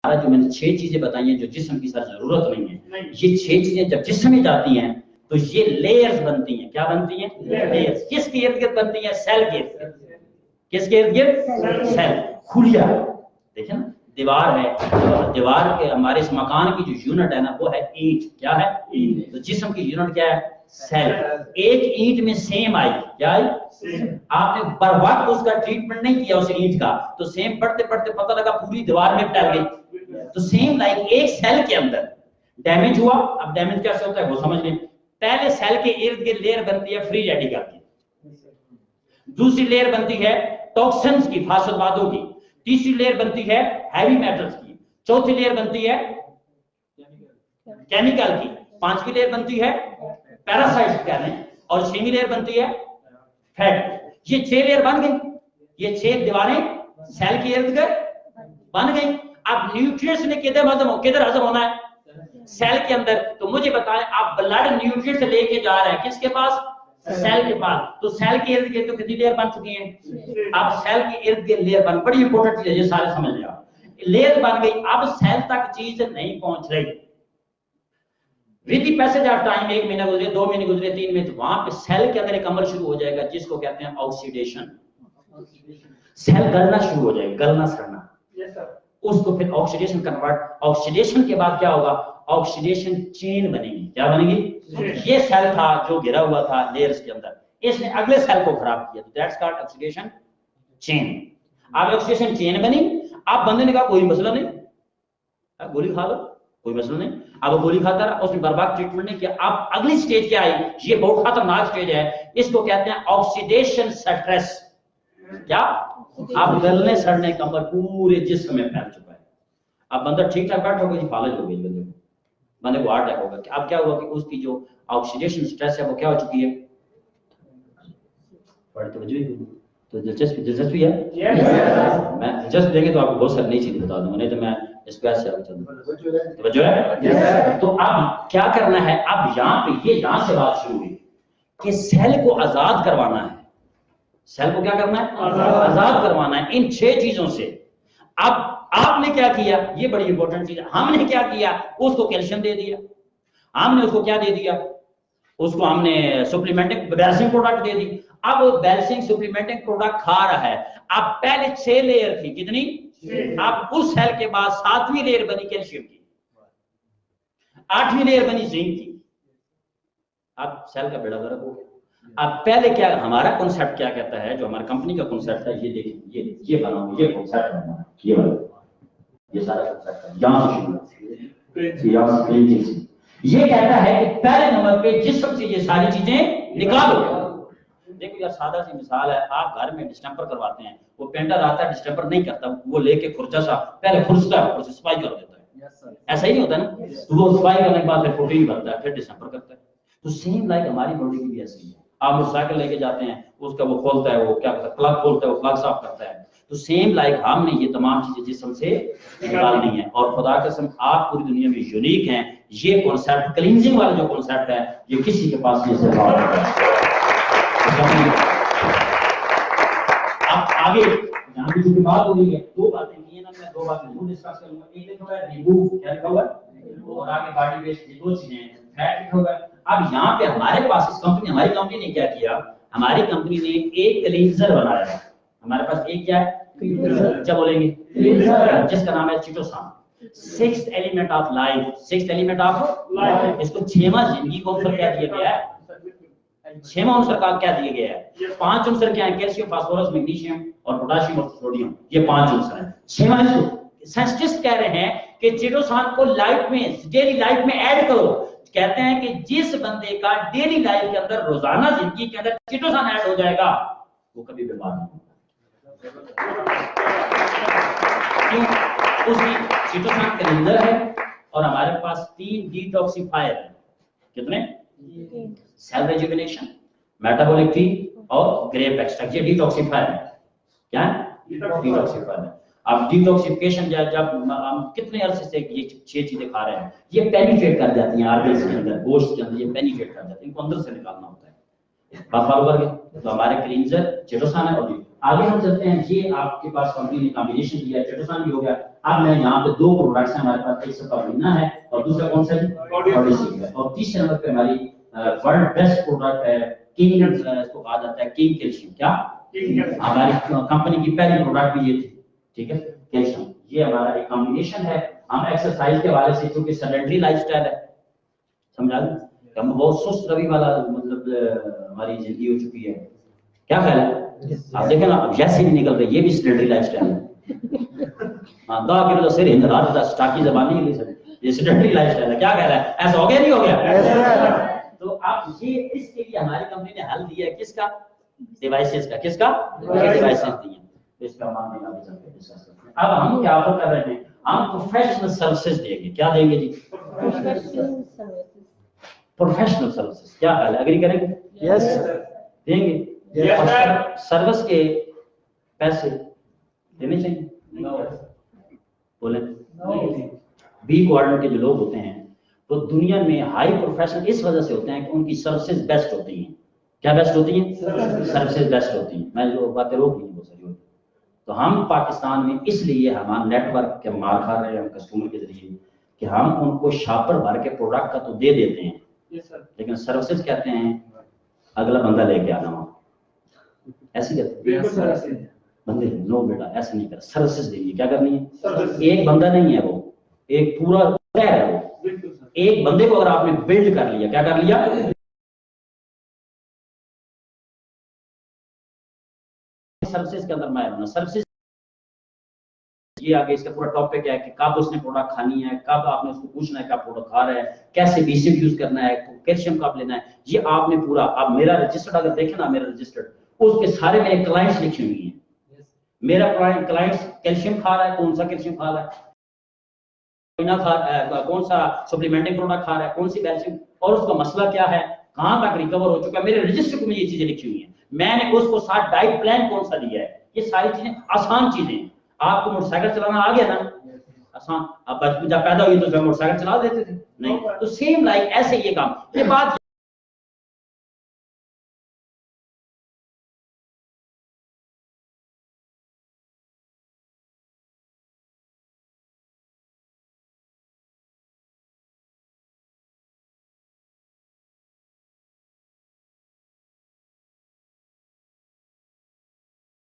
जो मैंने 6 चीजें बताई हैं जो जिस्म की सर जरूरत नहीं है, ये 6 चीजें जब जिस्म में जाती हैं तो ये लेयर्स बनती हैं। क्या बनती हैं? लेयर्स। किसके इर्द गिर्द बनती हैं? सेल के इर्द गिर्द। किसके इर्द गिर्द? सेल। खुलिया देखें ना, दीवार है, दीवार के हमारे इस मकान की जो यूनिट है ना वो है ईंट। क्या है? ईंट। तो जिस्म की यूनिट क्या है? सेल। एक ईंट में सेम आई, क्या आई? आपने बर वक्त उसका ट्रीटमेंट नहीं किया उस ईंट का, तो सेम पढ़ते पढ़ते पता लगा पूरी दीवार में फैल गई। तो सेम लाइक एक सेल के अंदर डैमेज हुआ। अब डैमेज कैसे होता है वो समझ लें। पहले सेल के इर्द गिर्द लेयर बनती है फ्री रेडिकल की, दूसरी लेयर बनती है टॉक्सिन्स की, फास्फोस्फातों की, तीसरी लेयर बनती है हैवी मेटल्स की, चौथी लेयर बनती है केमिकल की, पांचवी लेयर बनती है पैरासाइट्स कह लें, और छठवीं लेयर बनती है फैट। ये 6 लेयर बन गई, ये 6 दीवारें सेल के इर्द गिर्द बन गई। अब न्यूट्रिएंट्स ने किधर हजम होना है? सेल के अंदर। तो मुझे बताएं, आप ब्लड न्यूट्रिएंट्स लेके जा रहे हैं किसके पास? सेल के पास। तो सेल के इर्द गिर्द तो कितनी लेयर बन चुकी है? अब सेल के इर्द गिर्द लेयर बन, बड़ी इंपॉर्टेंट चीज है, ये सारे समझ लिया। लेयर बन गई, अब सेल तक चीज नहीं पहुंच रही। With the passage of time 1 महीना गुजरे, 2 महीने गुजरे, 3 महीने, तो वहां पे सेल के अंदर एक अमल शुरू हो जाएगा जिसको कहते हैं ऑक्सीडेशन। सेल गलना शुरू हो जाएगा, गलना सड़ना। उसको फिर ऑक्सीडेशन कन्वर्ट, ऑक्सीडेशन के बाद क्या होगा? ऑक्सीडेशन चेन बनेगी। क्या बनेगी? ये सेल था जो घिरा हुआ था लेयर्स के अंदर, इसने अगले सेल को खराब किया, तो दैट्स कॉल्ड ऑक्सीडेशन चेन। अब ऑक्सीडेशन चेन बनी। अब बंदे ने कहा कोई मसला नहीं, गोली खा लो, कोई मसला नहीं। अब वो गोली खाता रहा, उसने बर्बाद ट्रीटमेंट नहीं किया। अब अगली स्टेज क्या आई? ये बहुत खतरनाक स्टेज है, इसको कहते हैं ऑक्सीडेशन स्ट्रेस। क्या? अब गलने सड़ने का अमल पूरे जिस्म में फैल चुका है। अब बंदा ठीक ठाक बैठा होगा, फालज हो गई बंदे को हार्ट अटैक होगा। अब क्या हुआ कि उसकी जो ऑक्सीडेशन स्ट्रेस है वो क्या हो चुकी है? तो दिलचस्पी है। मैं दिलचस्पी देंगे तो आपको बहुत सारी नई चीजें बता दूंगा, नहीं तो मैं इस पे से आगे है। तो अब क्या करना है? अब यहाँ पे यहाँ से बात शुरू हुई कि सेल को आजाद करवाना है। सेल को क्या करना है? आजाद करवाना है इन 6 चीजों से। अब आपने क्या किया? ये बड़ी इंपॉर्टेंट चीज है। हमने क्या किया? उसको कैल्शियम दे दिया। हमने उसको क्या दे दिया? उसको हमने सप्लीमेंटिंग बैलेंसिंग प्रोडक्ट दे दी। अब वो बैलेंसिंग सप्लीमेंटिंग प्रोडक्ट खा रहा है। अब पहले 6 लेयर थी, कितनी? अब उस सेल के बाद 7वीं लेयर बनी कैल्शियम की, 8वीं लेयर बनी जिंक की। अब सेल का बेड़ा गर्क हो गया। अब पहले क्या हमारा कॉन्सेप्ट क्या कहता है, जो हमारी कंपनी का कॉन्सेप्ट है, ये देखिए, ये बनाओ, ये कॉन्सेप्ट है, ये सारा कॉन्सेप्ट है। ये कहता है कि पहले नंबर पे जिस्म से ये सारी चीजें निकालो। देखो यार, सादा सी मिसाल है, आप घर में डिस्टेंपर करवाते हैं, वो पेंटर आता है डिस्टेंपर नहीं करता, वो लेके खुरचा सा पहले खुरचता है, फिर सफाई कर देता है। ऐसा ही नहीं होता ना? तो वो सफाई करने के बाद फिर प्रोटीन भरता है, फिर डिस्टेंपर करता है। तो सेम लाइक हमारी बॉडी की भी ऐसी है। आप मोटरसाइकिल लेके जाते हैं, उसका वो खोलता है, वो क्या करता है, प्लग खोलता है, वो प्लग साफ करता है। तो सेम लाइक हमने ये तमाम चीजें जिस्म से निकालनी है। और खुदा कसम आप पूरी दुनिया में यूनिक हैं। ये कॉन्सेप्ट क्लींजिंग वाला जो कॉन्सेप्ट है, ये किसी के पास नहीं इस्तेमाल होता है। अब आगे यहाँ भी जो बात हो रही है, 2 बातें की है ना, मैं 2 बातें जरूर डिस्कस करूंगा। एक लिखा हुआ है रिमूव, क्या लिखा हुआ है, और आगे बॉडी वेस्ट, ये 2 चीजें हैं। फैट लिखा हुआ है। अब यहाँ पे हमारे पास इस कंपनी, हमारी कंपनी ने क्या किया? हमारी कंपनी ने एक क्लींजर बनाया है। हमारे पास एक क्या है? क्या बोलेंगे? क्लींजर, जिसका नाम है चिटोसान। 6th element of life, 6th element of life. इसको 6वां जिंदगी का अवसर क्या दिया गया है? 6वां अवसर का क्या दिया गया है? 5 अवसर क्या है? कैल्शियम, फास्फोरस, मैग्नीशियम और पोटेशियम और सोडियम, ये 5 अवसर है। 6वां साइंटिस्ट कह रहे हैं कि चिटोसान को लाइफ में, डेली लाइफ में ऐड करो। कहते हैं कि जिस बंदे का डेली लाइफ के अंदर, रोजाना जिंदगी के अंदर चिटोसान ऐड हो जाएगा, वो कभी बीमार नहीं होगा। क्यों? उसकी चिटोसान क्लींजर है, और हमारे पास 3 डिटॉक्सिफायर है। कितने? सेल रेजुविनेशन, मेटाबॉलिक टी और ग्रेप एक्सट्रैक्ट, ये डिटॉक्सिफायर है। क्या है? डिटॉक्सिफायर है। अब डिटॉक्सिफिकेशन जब हम कितने अरसे से ये 6 चीजें खा रहे हैं, ये पेनिट्रेट कर जाती हैं ऑर्गन्स के अंदर, गोश्त के अंदर, ये पेनिट्रेट कर जाती हैं, इनको अंदर से निकालना होता है। बात फॉलो कर गए? तो हमारे क्लींजर चिटोसान है। और आगे हम चलते हैं, ये आपके पास कंपनी ने कॉम्बिनेशन दिया, चिटोसान भी हो गया। अब मैं यहाँ पे दो प्रोडक्ट्स हैं हमारे पास, एक सपाबिना है और दूसरा कौन सा है, और तीसरे नंबर पे हमारी वर्ल्ड बेस्ट प्रोडक्ट है किंग, इसको कहा जाता है किंग कैल्शियम। क्या हमारी कंपनी की पहली प्रोडक्ट भी ये थी, ठीक है, कैल्शियम। ये हमारा एक कॉम्बिनेशन है। हम एक्सरसाइज के हवाले से, क्योंकि सेडेंटरी लाइफस्टाइल है, समझा, हम बहुत सुस्त रवि वाला मतलब हमारी जिंदगी हो चुकी है, क्या ख्याल है? आप देखें ना, अब जैसे ही निकल रहे, ये भी सेडेंटरी लाइफस्टाइल है। हाँ, 10 किलो तो सिर हिंद रात का स्टाकी जबानी है, ये सेडेंटरी लाइफस्टाइल है, क्या कह रहा है? ऐसा हो गया नहीं हो गया? तो आप ये इसके लिए हमारी कंपनी ने हल दिया है, किसका? डिवाइसेस का। किसका? डिवाइसेस दिए, इसका मामले आगे चल के डिस्कस करते हैं। अब हम क्या ऑफर कर रहे हैं? हम प्रोफेशनल सर्विसेज देंगे। क्या देंगे जी? Professional services. क्या हाल है, एग्री करेंगे? यस देंगे। सर्विस के पैसे देने चाहिए, बोले बी क्वाड्रेंट के जो लोग होते हैं वो दुनिया में हाई प्रोफेशनल इस वजह से होते हैं कि उनकी सर्विसेज बेस्ट होती हैं। क्या बेस्ट होती हैं? सर्विसेज बेस्ट होती हैं। मैं जो बातें रोक नहीं वो सारी होती। तो हम पाकिस्तान में इसलिए हमारा नेटवर्क के मार खा रहे हैं हम कस्टमर के जरिए कि हम उनको शापर भर के प्रोडक्ट का तो दे देते हैं, लेकिन सर्विसेज कहते हैं अगला बंदा लेके आना वहां, ऐसे कहते हैं बंदे। नो बेटा ऐसे नहीं कर, सर्विसेज देनी। क्या करनी है? एक बंदा नहीं है वो, एक पूरा है वो। एक बंदे को अगर आपने बिल्ड कर लिया, क्या कर लिया? सर्विसेज के अंदर मैं सर्विसेज ये आगे इसका पूरा टॉपिक है कि कब उसने प्रोडक्ट खानी है, कब आपने उसको पूछना है कब प्रोडक्ट खा रहा है, कैसे बेसिक यूज करना है, कैल्शियम कब लेना है, ये आपने पूरा। आप मेरा रजिस्टर्ड अगर देखें ना, मेरा रजिस्टर्ड उसके सारे मेरे क्लाइंट्स लिखे हुए हैं। मेरा क्लाइंट्स कैल्शियम खा रहा है, कौन सा कैल्शियम खा रहा है, कौन सा सप्लीमेंटिंग प्रोडक्ट खा रहा है, कौन सी कैल्शियम, और उसका मसला क्या है, कहां तक रिकवर हो चुका है। मेरे रजिस्टर में ये चीजें लिखी हुई हैं। मैंने उसको साथ डाइट प्लान कौन सा दिया है, ये सारी चीजें आसान चीजें। आपको मोटरसाइकिल चलाना आ गया ना, आसान। अब बचपन जब पैदा हुई तो मोटरसाइकिल चला देते थे नहीं, तो सेम लाइक ऐसे ये काम, ये बात